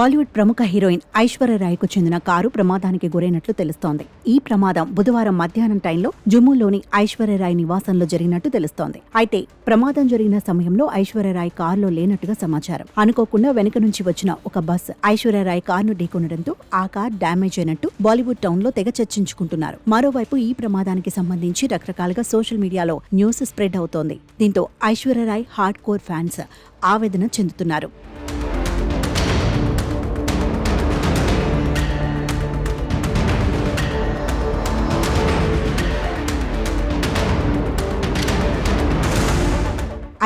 బాలీవుడ్ ప్రముఖ హీరోయిన్ ఐశ్వర్యరాయ్కు చెందిన కారు ప్రమాదానికి గురైనట్లు తెలుస్తోంది. ఈ ప్రమాదం బుధవారం మధ్యాహ్నం టైంలో జమ్మూలోని ఐశ్వర్యరాయ్ నివాసంలో జరిగినట్టు తెలుస్తోంది. అయితే ప్రమాదం జరిగిన సమయంలో ఐశ్వర్యరాయ్ కారులో లేనట్టుగా సమాచారం. అనుకోకుండా వెనుక నుంచి వచ్చిన ఒక బస్ ఐశ్వర్యరాయ్ కారును ఢీకొనడంతో ఆ కార్ డ్యామేజ్ అయినట్టు బాలీవుడ్ టౌన్ లో తెగ చర్చించుకుంటున్నారు. మరోవైపు ఈ ప్రమాదానికి సంబంధించి రకరకాలుగా సోషల్ మీడియాలో న్యూస్ స్ప్రెడ్ అవుతోంది. దీంతో ఐశ్వర్యరాయ్ హార్డ్ కోర్ ఫ్యాన్స్ ఆవేదన చెందుతున్నారు.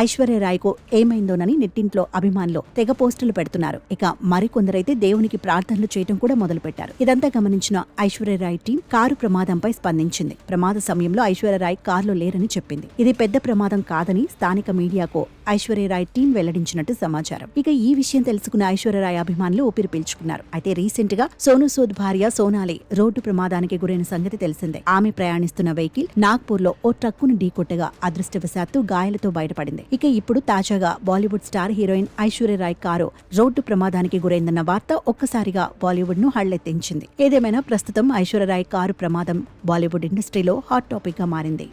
ఐశ్వర్యరాయ్కు ఏమైందోనని నెట్టింట్లో అభిమానులు తెగ పోస్టులు పెడుతున్నారు. ఇక మరికొందరైతే దేవునికి ప్రార్థనలు చేయడం కూడా మొదలుపెట్టారు. ఇదంతా గమనించిన ఐశ్వర్యరాయ్ టీం కారు ప్రమాదంపై స్పందించింది. ప్రమాద సమయంలో ఐశ్వర్యరాయ్ కారులో లేరని చెప్పింది. ఇది పెద్ద ప్రమాదం కాదని స్థానిక మీడియాకు ఐశ్వర్యరాయ్ టీం వెల్లడించినట్టు సమాచారం. ఇక ఈ విషయం తెలుసుకున్న ఐశ్వర్యరాయ్ అభిమానులు ఊపిరి పీల్చుకున్నారు. అయితే రీసెంట్ గా సోనూ సూద్ భార్య సోనాలి రోడ్డు ప్రమాదానికి గురైన సంగతి తెలిసిందే. ఆమె ప్రయాణిస్తున్న వెహికల్ నాగ్పూర్ లో ఓ ట్రక్కును ఢీకొట్టగా అదృష్టవశాత్తు గాయాలతో బయటపడింది. ఇక ఇప్పుడు తాజాగా Bollywood star heroine Aishwarya Rai car road ప్రమాదానికి గురైందన్న వార్త ఒక్కసారిగా బాలీవుడ్ ను హళ్లెత్తించింది. ఏదేమైనా ప్రస్తుతం ఐశ్వర్యరాయ్ కారు ప్రమాదం బాలీవుడ్ ఇండస్ట్రీలో హాట్ టాపిక్ గా మారింది.